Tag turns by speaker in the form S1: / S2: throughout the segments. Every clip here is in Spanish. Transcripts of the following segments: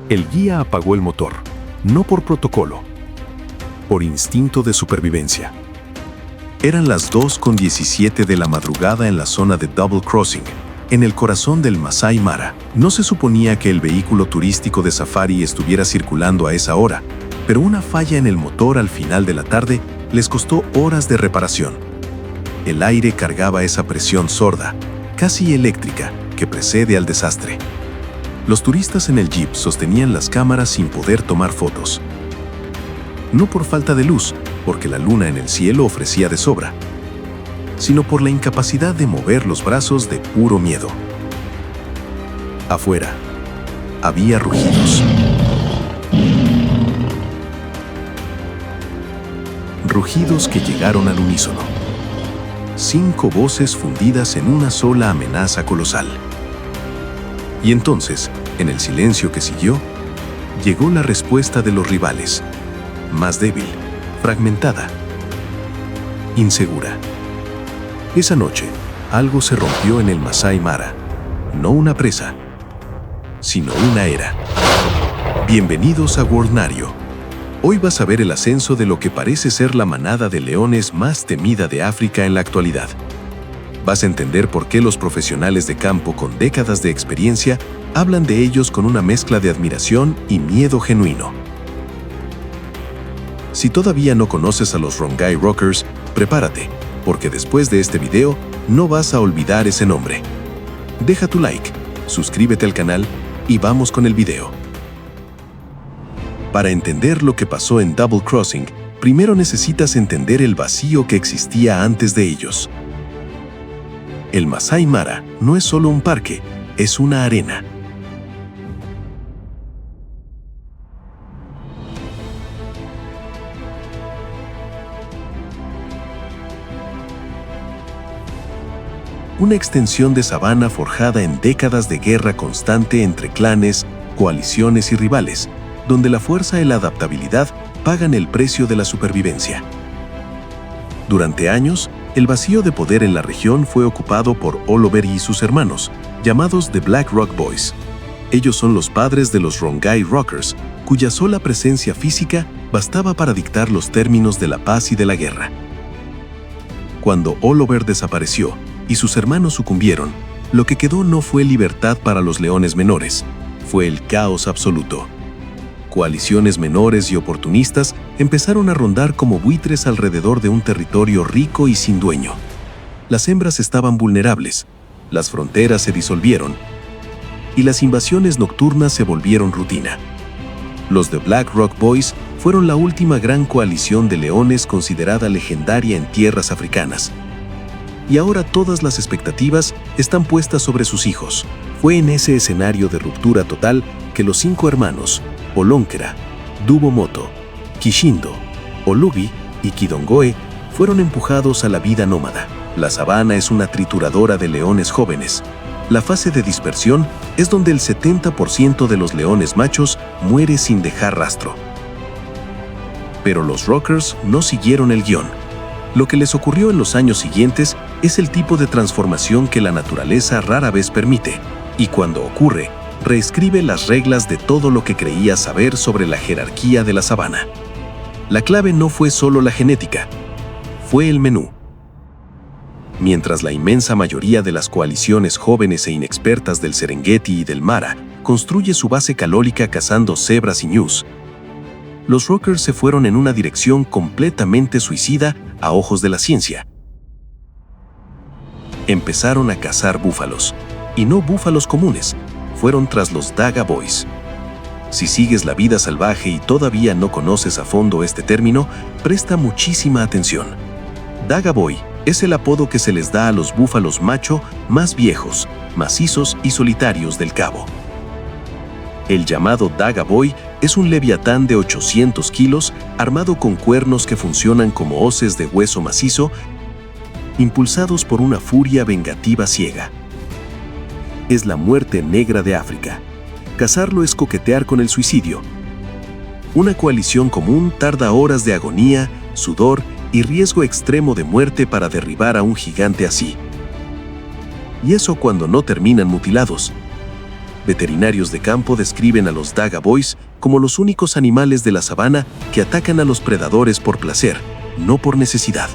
S1: El guía apagó el motor, no por protocolo, por instinto de supervivencia. Eran las 2:17 de la madrugada en la zona de Double Crossing, en el corazón del Masai Mara. No se suponía que el vehículo turístico de safari estuviera circulando a esa hora, pero una falla en el motor al final de la tarde les costó horas de reparación. El aire cargaba esa presión sorda, casi eléctrica, que precede al desastre. Los turistas en el jeep sostenían las cámaras sin poder tomar fotos. No por falta de luz, porque la luna en el cielo ofrecía de sobra, sino por la incapacidad de mover los brazos de puro miedo. Afuera, había rugidos. Rugidos que llegaron al unísono. 5 voces fundidas en una sola amenaza colosal. Y entonces, en el silencio que siguió, llegó la respuesta de los rivales, más débil, fragmentada, insegura. Esa noche, algo se rompió en el Masai Mara, no una presa, sino una era. Bienvenidos a Worldnario. Hoy vas a ver el ascenso de lo que parece ser la manada de leones más temida de África en la actualidad. Vas a entender por qué los profesionales de campo con décadas de experiencia hablan de ellos con una mezcla de admiración y miedo genuino. Si todavía no conoces a los Rongai Rockers, prepárate, porque después de este video no vas a olvidar ese nombre. Deja tu like, suscríbete al canal y vamos con el video. Para entender lo que pasó en Double Crossing, primero necesitas entender el vacío que existía antes de ellos. El Masai Mara no es solo un parque, es una arena. Una extensión de sabana forjada en décadas de guerra constante entre clanes, coaliciones y rivales, donde la fuerza y la adaptabilidad pagan el precio de la supervivencia. Durante años, el vacío de poder en la región fue ocupado por Oliver y sus hermanos, llamados The Black Rock Boys. Ellos son los padres de los Rongai Rockers, cuya sola presencia física bastaba para dictar los términos de la paz y de la guerra. Cuando Oliver desapareció y sus hermanos sucumbieron, lo que quedó no fue libertad para los leones menores, fue el caos absoluto. Coaliciones menores y oportunistas empezaron a rondar como buitres alrededor de un territorio rico y sin dueño. Las hembras estaban vulnerables, las fronteras se disolvieron y las invasiones nocturnas se volvieron rutina. Los The Black Rock Boys fueron la última gran coalición de leones considerada legendaria en tierras africanas. Y ahora todas las expectativas están puestas sobre sus hijos. Fue en ese escenario de ruptura total que los 5 hermanos, Olonkera, Dubomoto, Kishindo, Olubi y Kidongoe, fueron empujados a la vida nómada. La sabana es una trituradora de leones jóvenes. La fase de dispersión es donde el 70% de los leones machos muere sin dejar rastro. Pero los Rockers no siguieron el guión. Lo que les ocurrió en los años siguientes es el tipo de transformación que la naturaleza rara vez permite, y cuando ocurre, reescribe las reglas de todo lo que creía saber sobre la jerarquía de la sabana. La clave no fue solo la genética, fue el menú. Mientras la inmensa mayoría de las coaliciones jóvenes e inexpertas del Serengeti y del Mara construye su base calórica cazando cebras y ñus, los Rockers se fueron en una dirección completamente suicida a ojos de la ciencia. Empezaron a cazar búfalos, y no búfalos comunes, fueron tras los Daga Boys. Si sigues la vida salvaje y todavía no conoces a fondo este término, presta muchísima atención. Daga Boy es el apodo que se les da a los búfalos macho más viejos, macizos y solitarios del Cabo. El llamado Daga Boy es un leviatán de 800 kilos armado con cuernos que funcionan como hoces de hueso macizo, impulsados por una furia vengativa ciega. Es la muerte negra de África. Cazarlo es coquetear con el suicidio. Una coalición común tarda horas de agonía, sudor y riesgo extremo de muerte para derribar a un gigante así. Y eso cuando no terminan mutilados. Veterinarios de campo describen a los Daga Boys como los únicos animales de la sabana que atacan a los predadores por placer, no por necesidad.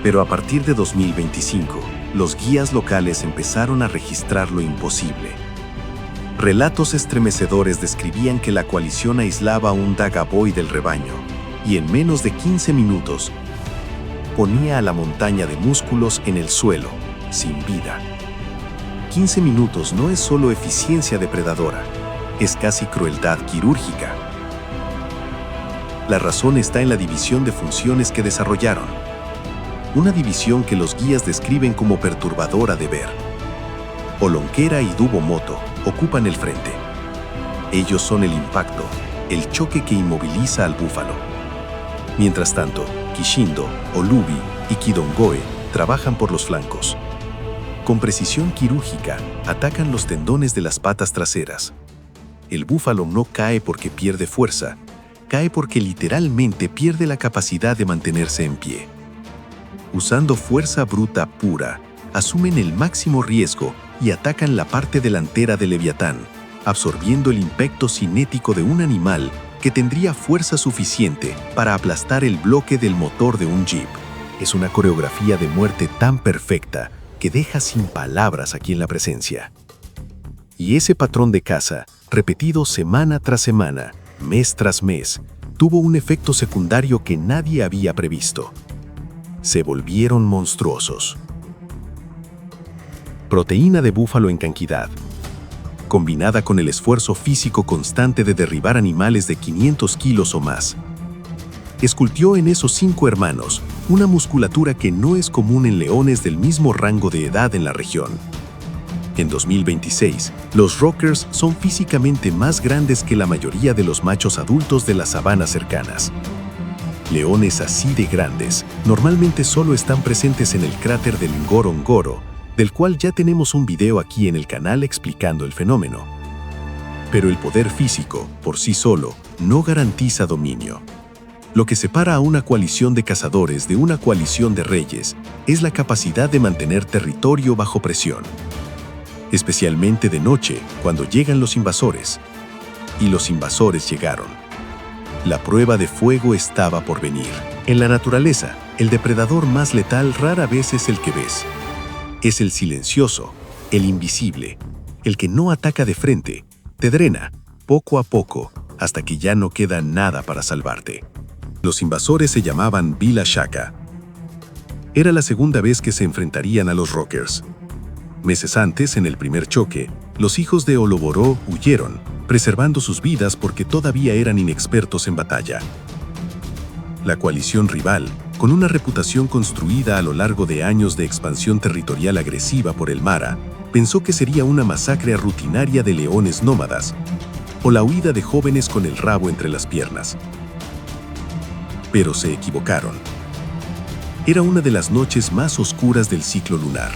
S1: Pero a partir de 2025, los guías locales empezaron a registrar lo imposible. Relatos estremecedores describían que la coalición aislaba a un Daga Boy del rebaño y en menos de 15 minutos ponía a la montaña de músculos en el suelo, sin vida. 15 minutos no es solo eficiencia depredadora, es casi crueldad quirúrgica. La razón está en la división de funciones que desarrollaron. Una división que los guías describen como perturbadora de ver. Olonkera y Dubomoto ocupan el frente. Ellos son el impacto, el choque que inmoviliza al búfalo. Mientras tanto, Kishindo, Olubi y Kidongoe trabajan por los flancos. Con precisión quirúrgica, atacan los tendones de las patas traseras. El búfalo no cae porque pierde fuerza, cae porque literalmente pierde la capacidad de mantenerse en pie. Usando fuerza bruta pura, asumen el máximo riesgo y atacan la parte delantera del Leviatán, absorbiendo el impacto cinético de un animal que tendría fuerza suficiente para aplastar el bloque del motor de un jeep. Es una coreografía de muerte tan perfecta que deja sin palabras a quien la presencia. Y ese patrón de caza, repetido semana tras semana, mes tras mes, tuvo un efecto secundario que nadie había previsto. Se volvieron monstruosos. Proteína de búfalo en cantidad, combinada con el esfuerzo físico constante de derribar animales de 500 kilos o más, esculpió en esos 5 hermanos una musculatura que no es común en leones del mismo rango de edad en la región. En 2026, los Rockers son físicamente más grandes que la mayoría de los machos adultos de las sabanas cercanas. Leones así de grandes normalmente solo están presentes en el cráter del Ngorongoro, del cual ya tenemos un video aquí en el canal explicando el fenómeno. Pero el poder físico, por sí solo, no garantiza dominio. Lo que separa a una coalición de cazadores de una coalición de reyes es la capacidad de mantener territorio bajo presión. Especialmente de noche, cuando llegan los invasores. Y los invasores llegaron. La prueba de fuego estaba por venir. En la naturaleza, el depredador más letal rara vez es el que ves. Es el silencioso, el invisible, el que no ataca de frente, te drena, poco a poco, hasta que ya no queda nada para salvarte. Los invasores se llamaban Bila Shaka. Era la segunda vez que se enfrentarían a los Rockers. Meses antes, en el primer choque, los hijos de Oloboró huyeron, preservando sus vidas porque todavía eran inexpertos en batalla. La coalición rival, con una reputación construida a lo largo de años de expansión territorial agresiva por el Mara, pensó que sería una masacre rutinaria de leones nómadas o la huida de jóvenes con el rabo entre las piernas. Pero se equivocaron. Era una de las noches más oscuras del ciclo lunar,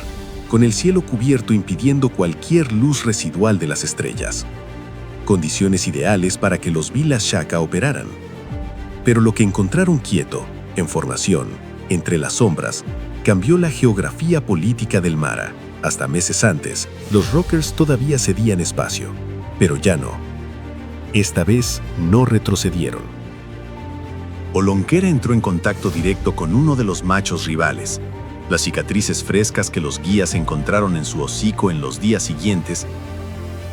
S1: con el cielo cubierto impidiendo cualquier luz residual de las estrellas. Condiciones ideales para que los Bila Shaka operaran. Pero lo que encontraron quieto, en formación, entre las sombras, cambió la geografía política del Mara. Hasta meses antes, los Rockers todavía cedían espacio, pero ya no. Esta vez no retrocedieron. Olonkera entró en contacto directo con uno de los machos rivales. Las cicatrices frescas que los guías encontraron en su hocico en los días siguientes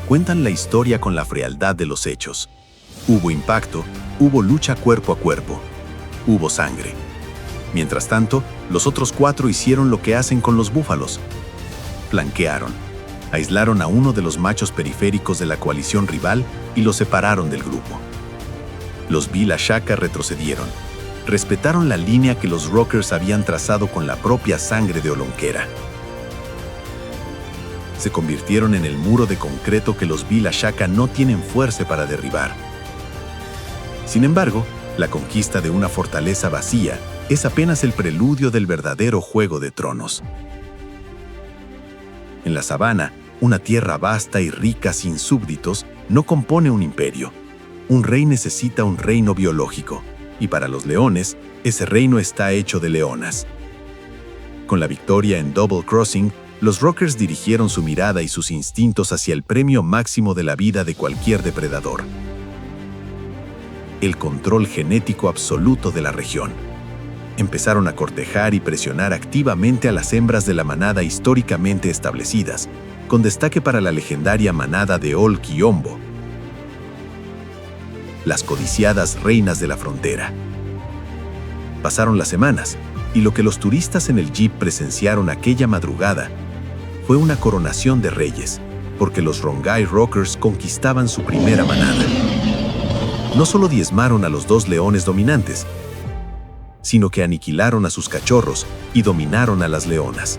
S1: cuentan la historia con la frialdad de los hechos. Hubo impacto, hubo lucha cuerpo a cuerpo, hubo sangre. Mientras tanto, los otros 4 hicieron lo que hacen con los búfalos. Flanquearon, aislaron a uno de los machos periféricos de la coalición rival y lo separaron del grupo. Los Bila Shaka retrocedieron, respetaron la línea que los Rockers habían trazado con la propia sangre de Olonkera. Se convirtieron en el muro de concreto que los Bila Shaka no tienen fuerza para derribar. Sin embargo, la conquista de una fortaleza vacía es apenas el preludio del verdadero Juego de Tronos. En la sabana, una tierra vasta y rica sin súbditos no compone un imperio. Un rey necesita un reino biológico, y para los leones, ese reino está hecho de leonas. Con la victoria en Double Crossing,
S2: Los Rockers dirigieron su mirada y sus instintos hacia el premio máximo de la vida de cualquier depredador: el control genético absoluto de la región. Empezaron a cortejar y presionar activamente a las hembras de la manada históricamente establecidas, con destaque para la legendaria manada de Olk y Ombo, las codiciadas reinas de la frontera. Pasaron las semanas, y lo que los turistas en el jeep presenciaron aquella madrugada fue una coronación de reyes, porque los Rongai Rockers conquistaban su primera manada. No solo diezmaron a los 2 leones dominantes, sino que aniquilaron a sus cachorros y dominaron a las leonas.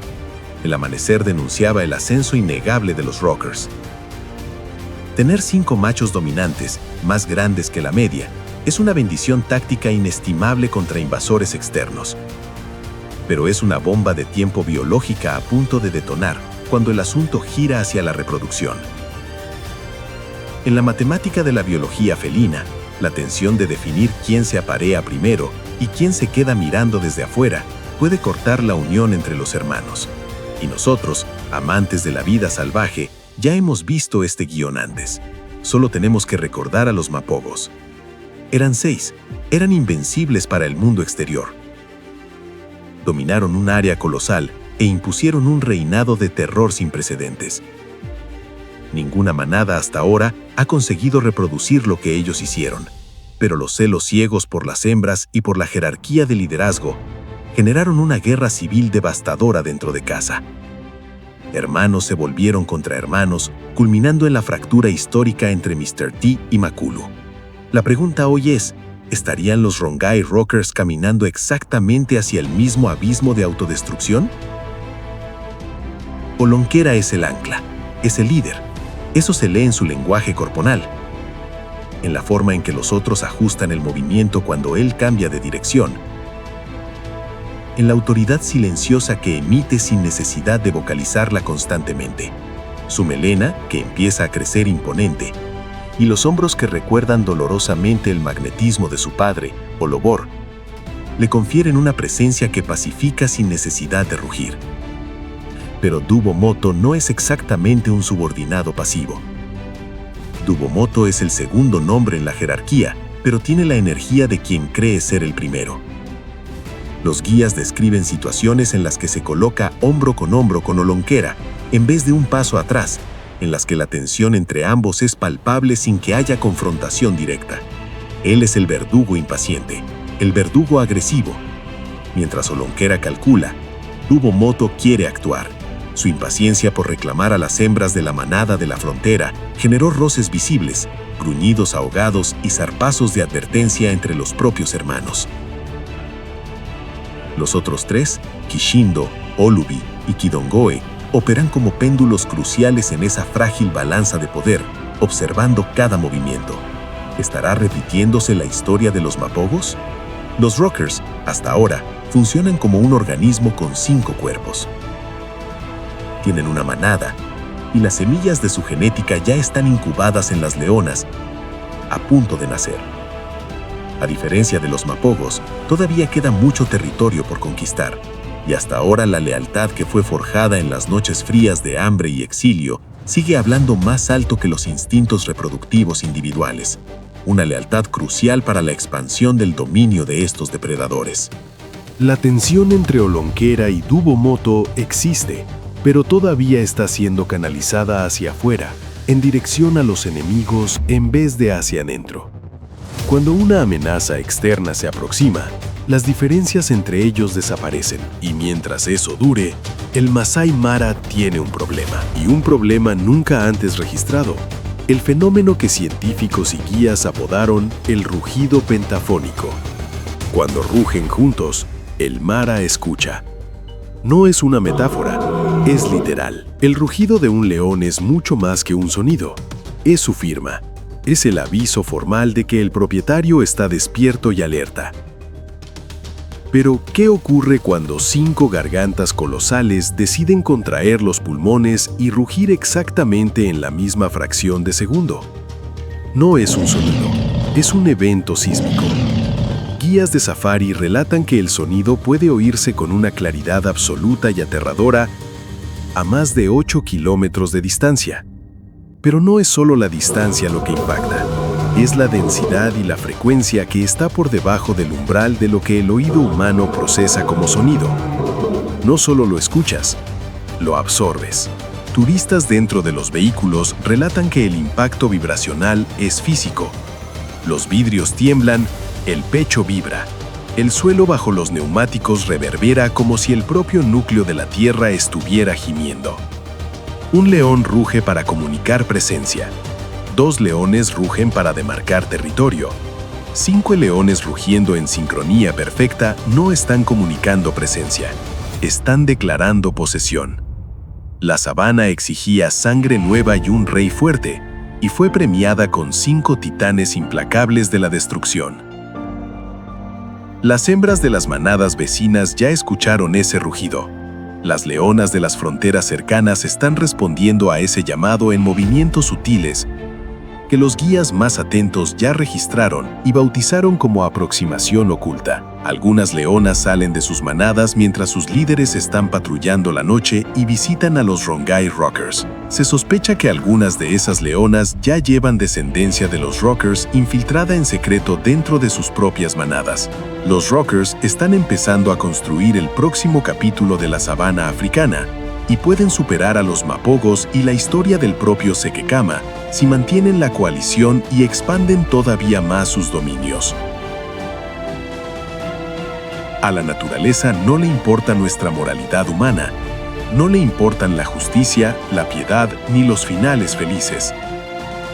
S2: El amanecer denunciaba el ascenso innegable de los Rockers. Tener 5 machos dominantes, más grandes que la media, es una bendición táctica inestimable contra invasores externos. Pero es una bomba de tiempo biológica a punto de detonar cuando el asunto gira hacia la reproducción. En la matemática de la biología felina, la tensión de definir quién se aparea primero y quién se queda mirando desde afuera puede cortar la unión entre los hermanos. Y nosotros, amantes de la vida salvaje, ya hemos visto este guión antes. Solo tenemos que recordar a los mapogos. Eran 6, eran invencibles para el mundo exterior. Dominaron un área colosal e impusieron un reinado de terror sin precedentes. Ninguna manada hasta ahora ha conseguido reproducir lo que ellos hicieron, pero los celos ciegos por las hembras y por la jerarquía de liderazgo generaron una guerra civil devastadora dentro de casa. Hermanos se volvieron contra hermanos, culminando en la fractura histórica entre Mr. T y Makulu. La pregunta hoy es: ¿estarían los Rongai Rockers caminando exactamente hacia el mismo abismo de autodestrucción? Olonkera es el ancla, es el líder. Eso se lee en su lenguaje corporal, en la forma en que los otros ajustan el movimiento cuando él cambia de dirección, en la autoridad silenciosa que emite sin necesidad de vocalizarla constantemente, su melena que empieza a crecer imponente, y los hombros que recuerdan dolorosamente el magnetismo de su padre, Olobor, le confieren una presencia que pacifica sin necesidad de rugir. Pero Dubomoto no es exactamente un subordinado pasivo. Dubomoto es el segundo nombre en la jerarquía, pero tiene la energía de quien cree ser el primero. Los guías describen situaciones en las que se coloca hombro con Olonkera, en vez de un paso atrás, en las que la tensión entre ambos es palpable sin que haya confrontación directa. Él es el verdugo impaciente, el verdugo agresivo. Mientras Olonkera calcula, Dubomoto quiere actuar. Su impaciencia por reclamar a las hembras de la manada de la frontera generó roces visibles, gruñidos ahogados y zarpazos de advertencia entre los propios hermanos. Los otros 3, Kishindo, Olubi y Kidongoe, operan como péndulos cruciales en esa frágil balanza de poder, observando cada movimiento. ¿Estará repitiéndose la historia de los mapogos? Los Rockers, hasta ahora, funcionan como un organismo con 5 cuerpos. Tienen una manada, y las semillas de su genética ya están incubadas en las leonas, a punto de nacer. A diferencia de los mapogos, todavía queda mucho territorio por conquistar, y hasta ahora la lealtad que fue forjada en las noches frías de hambre y exilio sigue hablando más alto que los instintos reproductivos individuales, una lealtad crucial para la expansión del dominio de estos depredadores.
S1: La tensión entre Olonkera y Dubomoto existe, pero todavía está siendo canalizada hacia afuera, en dirección a los enemigos en vez de hacia adentro. Cuando una amenaza externa se aproxima, las diferencias entre ellos desaparecen, y mientras eso dure, el Masai Mara tiene un problema, y un problema nunca antes registrado: el fenómeno que científicos y guías apodaron el rugido pentafónico. Cuando rugen juntos, el Mara escucha. No es una metáfora, es literal. El rugido de un león es mucho más que un sonido. Es su firma. Es el aviso formal de que el propietario está despierto y alerta. Pero, ¿qué ocurre cuando 5 gargantas colosales deciden contraer los pulmones y rugir exactamente en la misma fracción de segundo? No es un sonido, es un evento sísmico. Guías de safari relatan que el sonido puede oírse con una claridad absoluta y aterradora a más de 8 kilómetros de distancia. Pero no es solo la distancia lo que impacta, es la densidad y la frecuencia que está por debajo del umbral de lo que el oído humano procesa como sonido. No solo lo escuchas, lo absorbes. Turistas dentro de los vehículos relatan que el impacto vibracional es físico. Los vidrios tiemblan, el pecho vibra. El suelo bajo los neumáticos reverbera como si el propio núcleo de la Tierra estuviera gimiendo. Un león ruge para comunicar presencia. 2 leones rugen para demarcar territorio. 5 leones rugiendo en sincronía perfecta no están comunicando presencia, están declarando posesión. La sabana exigía sangre nueva y un rey fuerte, y fue premiada con 5 titanes implacables de la destrucción. Las hembras de las manadas vecinas ya escucharon ese rugido. Las leonas de las fronteras cercanas están respondiendo a ese llamado en movimientos sutiles que los guías más atentos ya registraron y bautizaron como aproximación oculta. Algunas leonas salen de sus manadas mientras sus líderes están patrullando la noche y visitan a los Rongai Rockers. Se sospecha que algunas de esas leonas ya llevan descendencia de los Rockers infiltrada en secreto dentro de sus propias manadas. Los Rockers están empezando a construir el próximo capítulo de la sabana africana y pueden superar a los Mapogos y la historia del propio Sekekama si mantienen la coalición y expanden todavía más sus dominios. A la naturaleza no le importa nuestra moralidad humana, no le importan la justicia, la piedad ni los finales felices.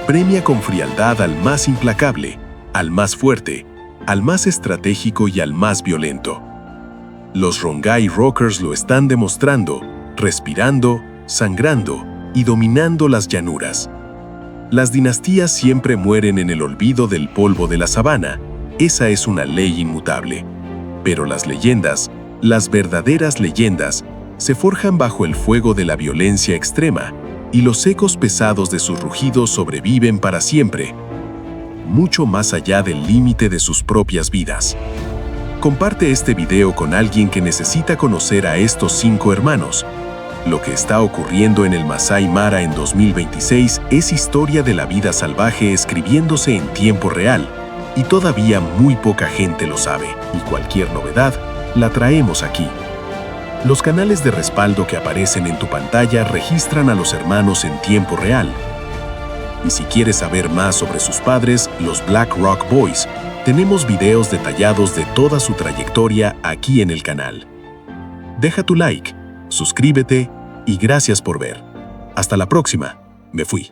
S1: Premia con frialdad al más implacable, al más fuerte, al más estratégico y al más violento. Los Rongai Rockers lo están demostrando, respirando, sangrando y dominando las llanuras. Las dinastías siempre mueren en el olvido del polvo de la sabana, esa es una ley inmutable. Pero las leyendas, las verdaderas leyendas, se forjan bajo el fuego de la violencia extrema, y los ecos pesados de sus rugidos sobreviven para siempre, mucho más allá del límite de sus propias vidas. Comparte este video con alguien que necesita conocer a estos 5 hermanos. Lo que está ocurriendo en el Masai Mara en 2026 es historia de la vida salvaje escribiéndose en tiempo real, y todavía muy poca gente lo sabe, y cualquier novedad la traemos aquí. Los canales de respaldo que aparecen en tu pantalla registran a los hermanos en tiempo real. Y si quieres saber más sobre sus padres, los Black Rock Boys, tenemos videos detallados de toda su trayectoria aquí en el canal. Deja tu like, suscríbete y gracias por ver. Hasta la próxima. Me fui.